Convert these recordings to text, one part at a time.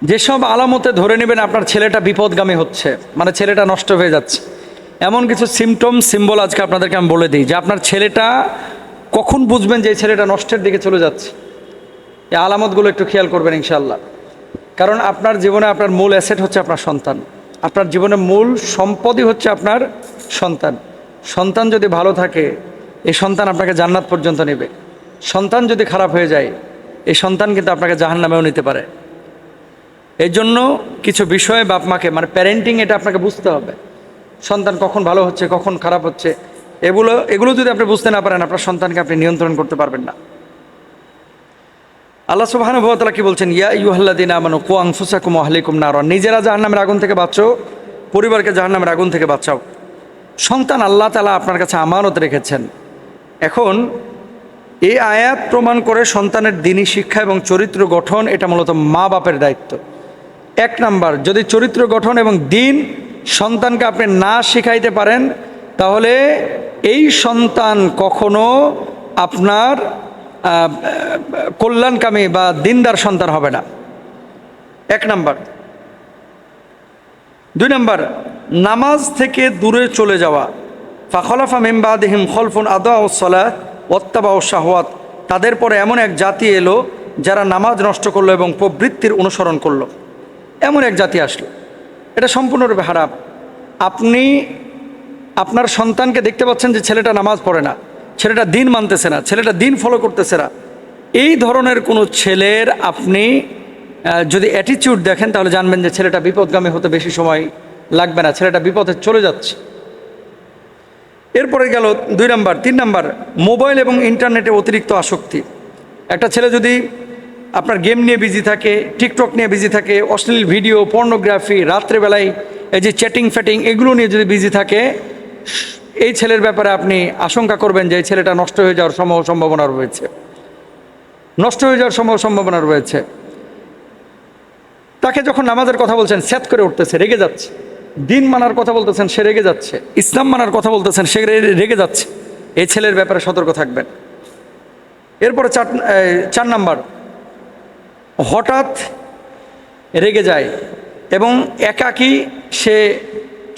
যেসব আলামতে ধরে নেবেন আপনার ছেলেটা বিপদগামী হচ্ছে, মানে ছেলেটা নষ্ট হয়ে যাচ্ছে, এমন কিছু সিম্বল আজকে আপনাদেরকে আমি বলে দিই যে আপনার ছেলেটা কখন বুঝবেন যে এই ছেলেটা নষ্টের দিকে চলে যাচ্ছে। এই আলামতগুলো একটু খেয়াল করবেন ইনশাআল্লাহ। কারণ আপনার জীবনে আপনার মূল অ্যাসেট হচ্ছে আপনার সন্তান। আপনার জীবনে মূল সম্পদই হচ্ছে আপনার সন্তান। সন্তান যদি ভালো থাকে এই সন্তান আপনাকে জান্নাত পর্যন্ত নেবে। সন্তান যদি খারাপ হয়ে যায় এই সন্তান কিন্তু আপনাকে জাহান্নামেও নিতে পারে। এই জন্য কিছু বিষয়ে বাপ মাকে, মানে প্যারেন্টিং, এটা আপনাকে বুঝতে হবে। সন্তান কখন ভালো হচ্ছে কখন খারাপ হচ্ছে এগুলো যদি আপনি বুঝতে না পারেন আপনার সন্তানকে আপনি নিয়ন্ত্রণ করতে পারবেন না। আল্লাহ সুবহানাহু ওয়া তাআলা কি বলছেন? ইয়া আইয়ুহাল্লাযীনা আমানু কু আনফুসাকুম ওয়া আহলিকুম নারা। নিজেরা জাহান্নামের আগুন থেকে বাঁচো, পরিবারকে জাহান্নামের আগুন থেকে বাঁচাও। সন্তান আল্লাহ তাআলা আপনার কাছে আমানত রেখেছেন। এখন এই আয়াত প্রমাণ করে সন্তানের দ্বীনি শিক্ষা এবং চরিত্র গঠন এটা মূলত মা বাপের দায়িত্ব। এক নাম্বার, যদি চরিত্র গঠন এবং দ্বীন সন্তানকে আপনি না শিখাইতে পারেন তাহলে এই সন্তান কখনো আপনার কল্যাণকামী বা দিনদার সন্তান হবে না। এক নাম্বার। দুই নাম্বার, নামাজ থেকে দূরে চলে যাওয়া। ফাখলাফা মিন বাদিহিম খলফুন আদাউস সালাত ওয়াত্তাবাউশ শাহওয়াত। তাদের পরে এমন এক জাতি এলো যারা নামাজ নষ্ট করলো এবং প্রবৃত্তির অনুসরণ করলো। এমন এক জাতি আসলো, এটা সম্পূর্ণরূপে হারাম। আপনি আপনার সন্তানকে দেখতে পাচ্ছেন যে ছেলেটা নামাজ পড়ে না, ছেলেটা দিন মানতেছে না, ছেলেটা দিন ফলো করতেছে না, এই ধরনের কোনো ছেলের আপনি যদি অ্যাটিটিউড দেখেন তাহলে জানবেন যে ছেলেটা বিপদগামী হতে বেশি সময় লাগবে না, ছেলেটা বিপদে চলে যাচ্ছে। এরপরে গেল দুই নাম্বার। তিন নাম্বার, মোবাইল এবং ইন্টারনেটে অতিরিক্ত আসক্তি। একটা ছেলে যদি আপনার গেম নিয়ে বিজি থাকে, টিকটক নিয়ে বিজি থাকে, অশ্লীল ভিডিও, পর্নোগ্রাফি, রাত্রেবেলায় এই যে চ্যাটিং ফ্যাটিং এগুলো নিয়ে যদি বিজি থাকে, এই ছেলের ব্যাপারে আপনি আশঙ্কা করবেন যে এই ছেলেটা নষ্ট হয়ে যাওয়ার সম্ভাবনা রয়েছে, নষ্ট হয়ে যাওয়ার সম্ভাবনা রয়েছে। তাকে যখন নামাজের কথা বলছেন স্যাত করে উঠতেছে, রেগে যাচ্ছে। দিন মানার কথা বলতেছেন সে রেগে যাচ্ছে, ইসলাম মানার কথা বলতেছেন সে রেগে যাচ্ছে। এই ছেলের ব্যাপারে সতর্ক থাকবেন। এরপরে চার নাম্বার, হঠাৎ রেগে যায় এবং একাকী সে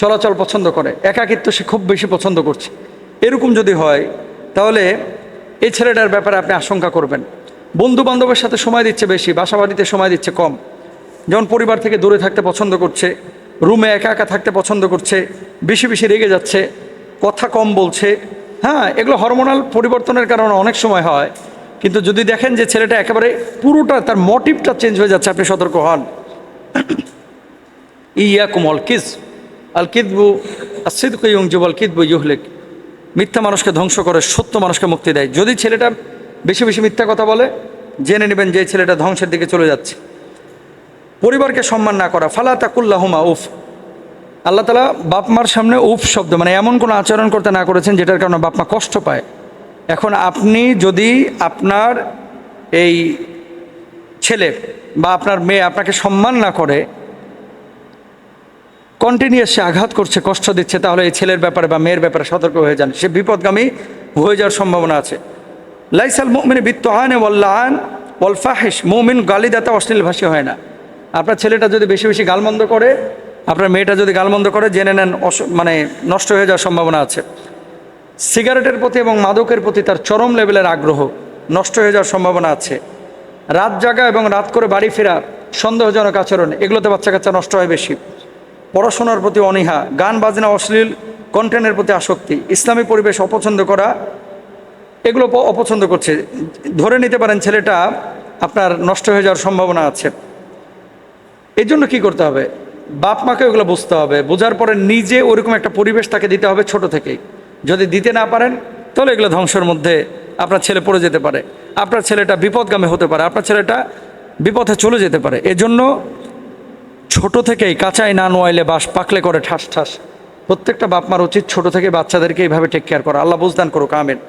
চলাচল পছন্দ করে, একাকিত্ব সে খুব বেশি পছন্দ করছে। এরকম যদি হয় তাহলে এই ছেলেটার ব্যাপারে আপনি আশঙ্কা করবেন। বন্ধু বান্ধবের সাথে সময় দিচ্ছে বেশি, বাসা বাড়িতে সময় দিচ্ছে কম। যেমন পরিবার থেকে দূরে থাকতে পছন্দ করছে, রুমে একা একা থাকতে পছন্দ করছে, বেশি বেশি রেগে যাচ্ছে, কথা কম বলছে। হ্যাঁ, এগুলো হরমোনাল পরিবর্তনের কারণে অনেক সময় হয়। কিন্তু যদি দেখেন যে ছেলেটা একেবারে পুরোটা তার মোটিভটা চেঞ্জ হয়ে যাচ্ছে, আপনি সতর্ক হন। ইয়াকুম আল কিযবু আস-সিদকু ইউনজিবু আল কিযবু ইউহলিক। মিথ্যা মানুষকে ধ্বংস করে, সত্য মানুষকে মুক্তি দেয়। যদি ছেলেটা বেশি বেশি মিথ্যা কথা বলে জেনে নেবেন যে ছেলেটা ধ্বংসের দিকে চলে যাচ্ছে। পরিবারকে সম্মান না করা। ফালা তাকুল্লাহুমা উফ। আল্লাহ তাআলা বাপ মার সামনে উফ শব্দ, মানে এমন কোনো আচরণ করতে না করেছেন যেটার কারণে বাপ মা কষ্ট পায়। এখন আপনি যদি আপনার এই ছেলে বা আপনার মেয়ে আপনাকে সম্মান না করে, কন্টিনিউয়াস সে আঘাত করছে, কষ্ট দিচ্ছে, তাহলে এই ছেলের ব্যাপারে বা মেয়ের ব্যাপারে সতর্ক হয়ে যান, সে বিপদগামী হয়ে যাওয়ার সম্ভাবনা আছে। লাইসাল মুমিনু বিত্তুআনি ওয়াল লাআন ওয়াল ফাহিশ। মুমিন গালিদাতা অশ্লীল ভাষী হয় না। আপনার ছেলেটা যদি বেশি বেশি গালমন্দ করে, আপনার মেয়েটা যদি গালমন্দ করে, জেনে নেন মানে নষ্ট হয়ে যাওয়ার সম্ভাবনা আছে। সিগারেটের প্রতি এবং মাদকের প্রতি তার চরম লেভেলের আগ্রহ, নষ্ট হয়ে যাওয়ার সম্ভাবনা আছে। রাত জাগা এবং রাত করে বাড়ি ফেরা, সন্দেহজনক আচরণ, এগুলোতে বাচ্চা কাচ্চা নষ্ট হয় বেশি। পড়াশোনার প্রতি অনীহা, গান বাজনা, অশ্লীল কন্টেন্টের প্রতি আসক্তি, ইসলামী পরিবেশ অপছন্দ করা, এগুলো অপছন্দ করছে। ধরে নিতে পারেন ছেলেটা আপনার নষ্ট হয়ে যাওয়ার সম্ভাবনা আছে। এই জন্য কী করতে হবে? বাপ মাকে ওগুলো বুঝতে হবে, বোঝার পরে নিজে ওরকম একটা পরিবেশ তাকে দিতে হবে ছোট থেকেই। যদি দিতে না পারেন তাহলে এগুলো ধ্বংসের মধ্যে আপনার ছেলে পড়ে যেতে পারে, আপনার ছেলেটা বিপদগামী হতে পারে, আপনার ছেলেটা বিপথে চলে যেতে পারে। এজন্য ছোট থেকেই কাঁচাই না নোয়াইলে বাস পাকলে করে ঠাস ঠাস। প্রত্যেকটা বাপ মার উচিত ছোট থেকে বাচ্চাদেরকে এইভাবে টেক কেয়ার করা। আল্লাহ বুঝদান করুক, আমিন।